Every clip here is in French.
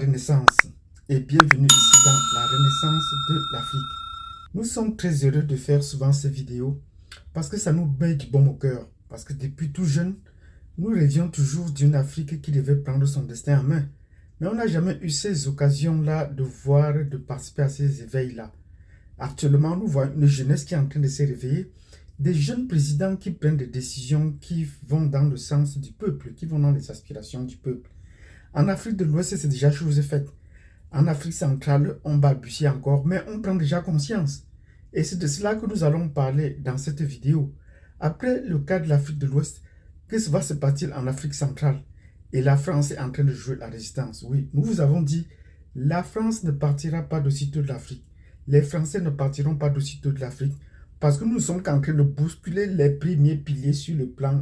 Renaissance et bienvenue ici dans la Renaissance de l'Afrique. Nous sommes très heureux de faire souvent ces vidéos parce que ça nous met du baume au cœur. Parce que depuis tout jeune, nous rêvions toujours d'une Afrique qui devait prendre son destin en main. Mais on n'a jamais eu ces occasions-là de voir, de participer à ces éveils-là. Actuellement, nous voyons une jeunesse qui est en train de se réveiller, des jeunes présidents qui prennent des décisions qui vont dans le sens du peuple, qui vont dans les aspirations du peuple. En Afrique de l'Ouest, c'est déjà chose faite. En Afrique centrale, on balbutie encore, mais on prend déjà conscience. Et c'est de cela que nous allons parler dans cette vidéo. Après le cas de l'Afrique de l'Ouest, que va se passer en Afrique centrale? Et la France est en train de jouer la résistance. Oui, nous vous avons dit, la France ne partira pas d'aussitôt de l'Afrique. Les Français ne partiront pas d'aussitôt de l'Afrique parce que nous sommes en train de bousculer les premiers piliers sur le plan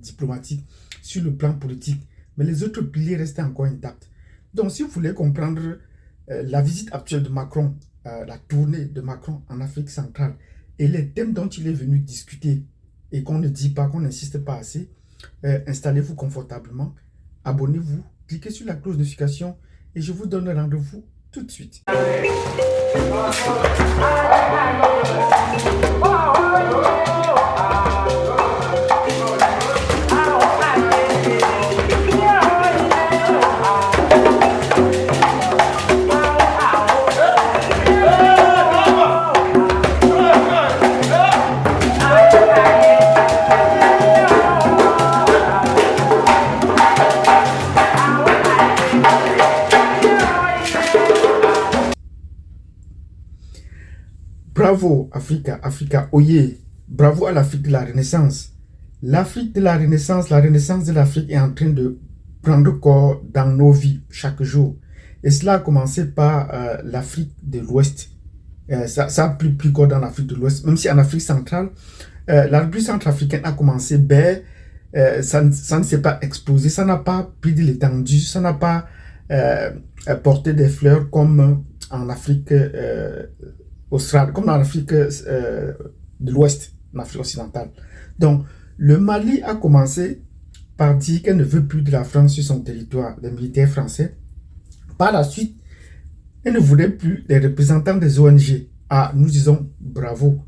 diplomatique, sur le plan politique. Mais les autres piliers restent encore intacts. Donc, si vous voulez comprendre la visite actuelle de Macron, la tournée de Macron en Afrique centrale et les thèmes dont il est venu discuter et qu'on ne dit pas, qu'on n'insiste pas assez, installez-vous confortablement, abonnez-vous, cliquez sur la cloche de notification et je vous donne rendez-vous tout de suite. Bravo Africa, Africa, oyez, bravo à l'Afrique de la Renaissance. L'Afrique de la Renaissance de l'Afrique est en train de prendre corps dans nos vies chaque jour. Et cela a commencé par l'Afrique de l'Ouest. Ça a pris corps dans l'Afrique de l'Ouest, même si en Afrique centrale, la République centrafricaine a commencé, ça ne s'est pas explosé, ça n'a pas pris de l'étendue, ça n'a pas porté des fleurs comme en Afrique australe, comme dans l'Afrique de l'Ouest, en Afrique occidentale. Donc, le Mali a commencé par dire qu'elle ne veut plus de la France sur son territoire, les militaires français. Par la suite, elle ne voulait plus des représentants des ONG. Ah, nous disons bravo.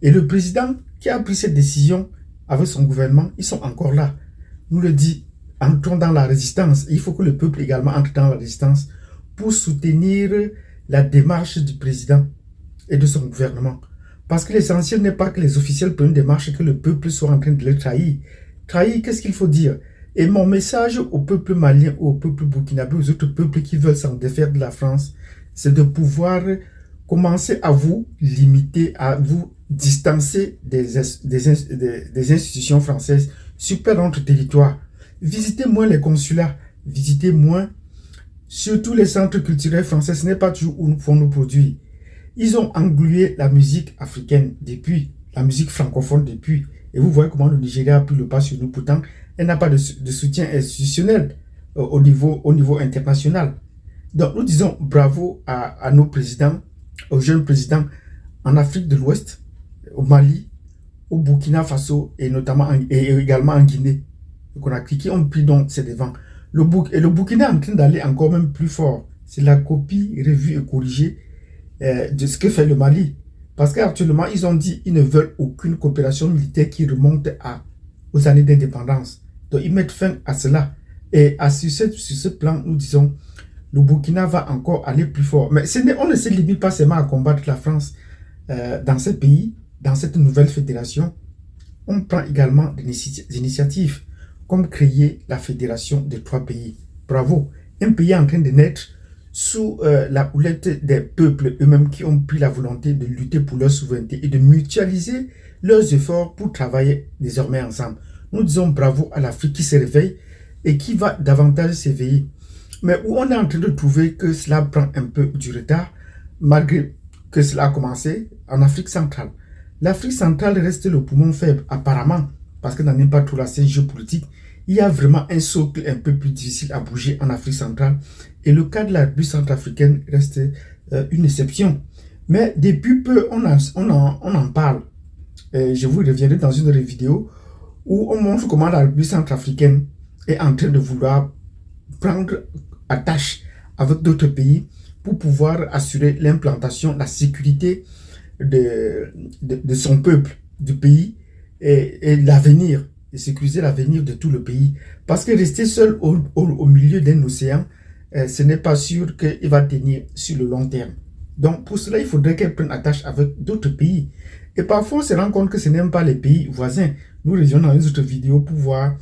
Et le président qui a pris cette décision avec son gouvernement, ils sont encore là. Nous le dit, entrons dans la résistance. Il faut que le peuple également entre dans la résistance pour soutenir la démarche du président et de son gouvernement. Parce que l'essentiel n'est pas que les officiels prennent des marches et que le peuple soit en train de les trahir. Trahir, qu'est-ce qu'il faut dire? Et mon message au peuple malien, au peuple burkinabé, aux autres peuples qui veulent s'en défaire de la France, c'est de pouvoir commencer à vous limiter, à vous distancer des institutions françaises sur notre territoire. Visitez moins les consulats, visitez moins surtout les centres culturels français. Ce n'est pas toujours où nous font nos produits. Ils ont englué la musique africaine depuis, la musique francophone depuis. Et vous voyez comment le Nigeria a pris le pas sur nous. Pourtant, elle n'a pas de soutien institutionnel au niveau international. Donc, nous disons bravo à nos présidents, aux jeunes présidents en Afrique de l'Ouest, au Mali, au Burkina Faso et notamment et également en Guinée. Donc, on a cliqué, on pris donc ces devants. Le Burkina est en train d'aller encore même plus fort. C'est la copie revue et corrigée de ce que fait le Mali. Parce qu'actuellement, ils ont dit qu'ils ne veulent aucune coopération militaire qui remonte aux années d'indépendance. Donc, ils mettent fin à cela. Et sur ce plan, nous disons, le Burkina va encore aller plus fort. Mais on ne se limite pas seulement à combattre la France dans ces pays, dans cette nouvelle fédération. On prend également des initiatives, comme créer la fédération des 3 pays. Bravo! Un pays en train de naître sous la houlette des peuples eux-mêmes qui ont pris la volonté de lutter pour leur souveraineté et de mutualiser leurs efforts pour travailler désormais ensemble. Nous disons bravo à l'Afrique qui se réveille et qui va davantage s'éveiller. Mais où on est en train de trouver que cela prend un peu du retard, malgré que cela a commencé en Afrique centrale. L'Afrique centrale reste le poumon faible, apparemment, parce que dans n'importe où la scène géopolitique, il y a vraiment un socle un peu plus difficile à bouger en Afrique centrale. Et le cas de la République centrafricaine reste une exception. Mais depuis peu, on en parle. Je vous reviendrai dans une autre vidéo où on montre comment la République centrafricaine est en train de vouloir prendre attache avec d'autres pays pour pouvoir assurer l'implantation, la sécurité de son peuple, du pays et l'avenir, et sécuriser l'avenir de tout le pays. Parce que rester seul au milieu d'un océan, ce n'est pas sûr qu'il va tenir sur le long terme. Donc pour cela, il faudrait qu'elle prenne attache avec d'autres pays. Et parfois, on se rend compte que ce n'est pas les pays voisins. Nous reviendrons dans une autre vidéo pour voir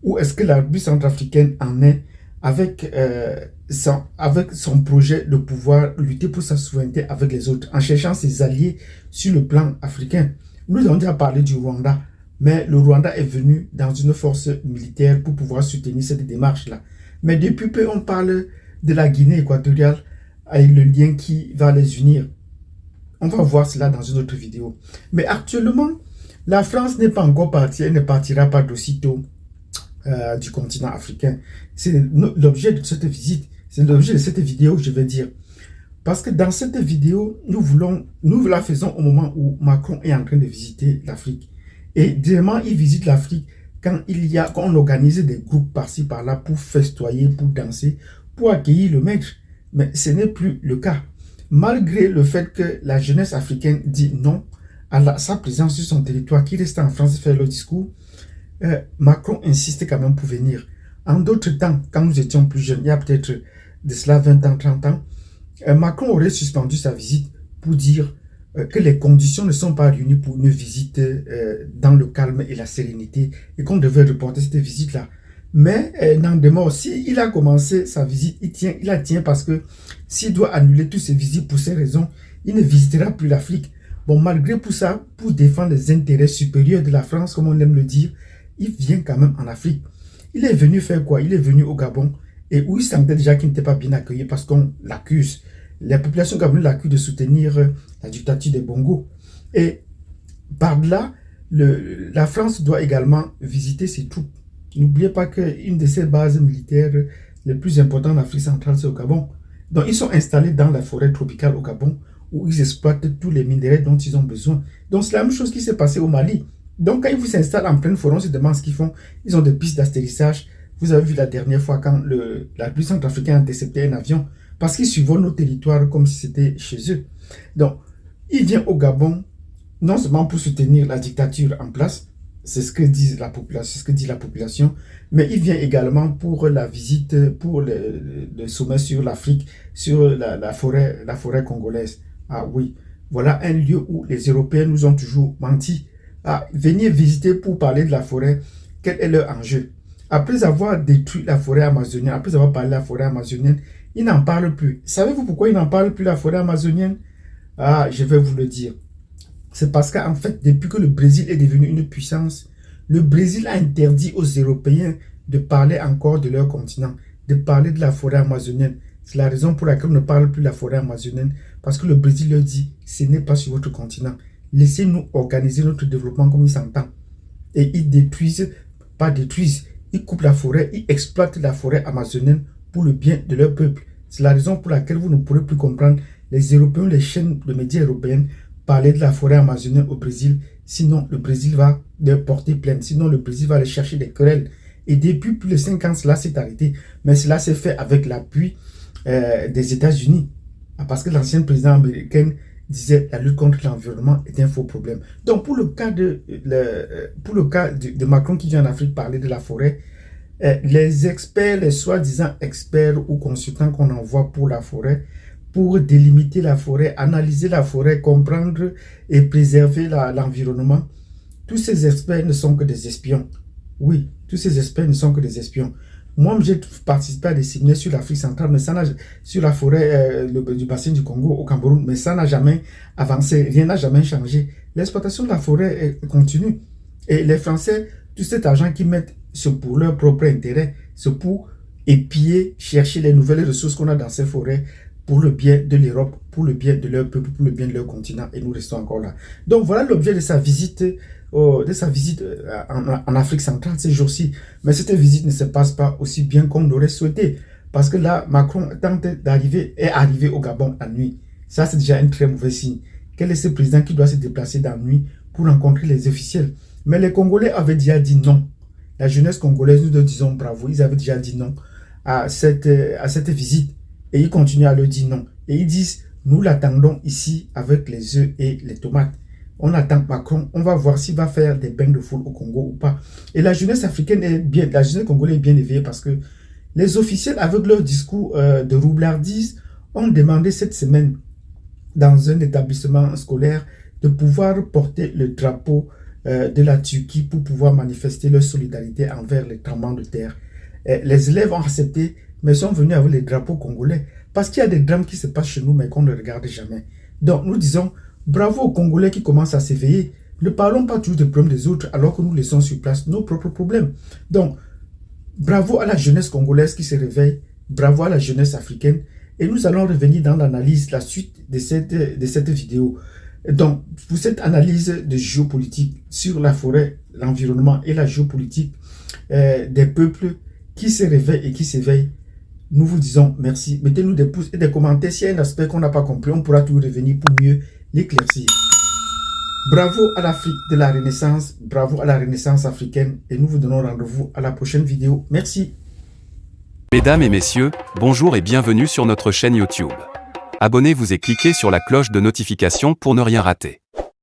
où est-ce que la République centrafricaine en est avec son projet de pouvoir lutter pour sa souveraineté avec les autres, en cherchant ses alliés sur le plan africain. Nous avons déjà parlé du Rwanda, mais le Rwanda est venu dans une force militaire pour pouvoir soutenir cette démarche-là. Mais depuis peu, on parle de la Guinée équatoriale avec le lien qui va les unir. On va voir cela dans une autre vidéo. Mais actuellement, la France n'est pas encore partie, elle ne partira pas d'aussitôt du continent africain. C'est l'objet de cette visite, c'est l'objet de cette vidéo, je vais dire. Parce que dans cette vidéo, nous la faisons au moment où Macron est en train de visiter l'Afrique. Et directement, il visite l'Afrique quand on organise des groupes par-ci, par-là pour festoyer, pour danser, pour accueillir le maître. Mais ce n'est plus le cas. Malgré le fait que la jeunesse africaine dit non à sa présence sur son territoire, qui reste en France faire le discours, Macron insiste quand même pour venir. En d'autres temps, quand nous étions plus jeunes, il y a peut-être de cela 20 ans, 30 ans, Macron aurait suspendu sa visite pour dire que les conditions ne sont pas réunies pour une visite dans le calme et la sérénité et qu'on devait reporter cette visite-là. Mais n'en demeure, s'il a commencé sa visite, il la tient parce que s'il doit annuler toutes ses visites pour ces raisons, il ne visitera plus l'Afrique. Bon, malgré tout ça, pour défendre les intérêts supérieurs de la France, comme on aime le dire, il vient quand même en Afrique. Il est venu faire quoi? Il est venu au Gabon et où il sentait déjà qu'il n'était pas bien accueilli parce qu'on l'accuse. La population gabonaise l'accuse de soutenir la dictature des Bongo. Et par-delà, la France doit également visiter ses troupes. N'oubliez pas qu'une de ces bases militaires les plus importantes en Afrique centrale, c'est au Gabon. Donc, ils sont installés dans la forêt tropicale au Gabon où ils exploitent tous les minéraux dont ils ont besoin. Donc, c'est la même chose qui s'est passée au Mali. Donc, quand ils vous installent en pleine forêt, on se demande ce qu'ils font. Ils ont des pistes d'atterrissage. Vous avez vu la dernière fois quand la République centrafricaine a intercepté un avion parce qu'ils survolent nos territoires comme si c'était chez eux. Donc, il vient au Gabon non seulement pour soutenir la dictature en place, c'est ce que dit la population, mais il vient également pour la visite, pour le sommet sur l'Afrique, sur la forêt congolaise. Ah oui, voilà un lieu où les Européens nous ont toujours menti. Ah, venir visiter pour parler de la forêt, quel est leur enjeu? Après avoir détruit la forêt amazonienne, après avoir parlé de la forêt amazonienne, ils n'en parlent plus. Savez-vous pourquoi ils n'en parlent plus de la forêt amazonienne? Ah, je vais vous le dire. C'est parce qu'en fait, depuis que le Brésil est devenu une puissance, le Brésil a interdit aux Européens de parler encore de leur continent, de parler de la forêt amazonienne. C'est la raison pour laquelle on ne parle plus de la forêt amazonienne, parce que le Brésil leur dit, ce n'est pas sur votre continent. Laissez-nous organiser notre développement comme il s'entend. Et ils ils coupent la forêt, ils exploitent la forêt amazonienne pour le bien de leur peuple. C'est la raison pour laquelle vous ne pourrez plus comprendre les Européens, les chaînes de médias européennes parler de la forêt amazonienne au Brésil. Sinon, le Brésil va leur porter plainte. Sinon, le Brésil va aller chercher des querelles. Et depuis plus de 5 ans, cela s'est arrêté. Mais cela s'est fait avec l'appui des États-Unis. Parce que l'ancien président américain disait la lutte contre l'environnement est un faux problème. Donc, pour le cas de Macron qui vient en Afrique parler de la forêt, les experts, les soi-disant experts ou consultants qu'on envoie pour la forêt, pour délimiter la forêt, analyser la forêt, comprendre et préserver l'environnement, tous ces experts ne sont que des espions. Oui, tous ces experts ne sont que des espions. Moi, j'ai participé à des séminaires sur l'Afrique centrale, mais ça sur la forêt du bassin du Congo au Cameroun, mais ça n'a jamais avancé, rien n'a jamais changé. L'exploitation de la forêt continue. Et les Français, tout cet argent qu'ils mettent, c'est pour leur propre intérêt, c'est pour épier, chercher les nouvelles ressources qu'on a dans ces forêts, pour le bien de l'Europe, pour le bien de leur peuple, pour le bien de leur continent, et nous restons encore là. Donc voilà l'objet de sa visite, en Afrique centrale ces jours-ci. Mais cette visite ne se passe pas aussi bien qu'on l'aurait souhaité, parce que là, Macron est arrivé au Gabon la nuit. Ça, c'est déjà un très mauvais signe. Quel est ce président qui doit se déplacer dans la nuit pour rencontrer les officiels? Mais les Congolais avaient déjà dit non. La jeunesse congolaise, nous leur disons bravo, ils avaient déjà dit non à cette visite. Et ils continuent à leur dire non. Et ils disent, nous l'attendons ici avec les œufs et les tomates. On attend Macron, on va voir s'il va faire des bains de foule au Congo ou pas. Et la jeunesse africaine est bien, la jeunesse congolaise est bien éveillée parce que les officiels, avec leur discours de roublardise, ont demandé cette semaine dans un établissement scolaire de pouvoir porter le drapeau de la Turquie pour pouvoir manifester leur solidarité envers les tremblements de terre. Les élèves ont accepté, mais sont venus avec les drapeaux congolais. Parce qu'il y a des drames qui se passent chez nous, mais qu'on ne regarde jamais. Donc, nous disons, bravo aux Congolais qui commencent à s'éveiller. Ne parlons pas toujours des problèmes des autres, alors que nous laissons sur place nos propres problèmes. Donc, bravo à la jeunesse congolaise qui se réveille. Bravo à la jeunesse africaine. Et nous allons revenir dans l'analyse, la suite de cette vidéo. Donc, pour cette analyse de géopolitique sur la forêt, l'environnement et la géopolitique des peuples qui se réveillent et qui s'éveillent, nous vous disons merci. Mettez-nous des pouces et des commentaires. S'il y a un aspect qu'on n'a pas compris, on pourra toujours revenir pour mieux l'éclaircir. Bravo à l'Afrique de la Renaissance, bravo à la Renaissance africaine et nous vous donnons rendez-vous à la prochaine vidéo. Merci. Mesdames et messieurs, bonjour et bienvenue sur notre chaîne YouTube. Abonnez-vous et cliquez sur la cloche de notification pour ne rien rater.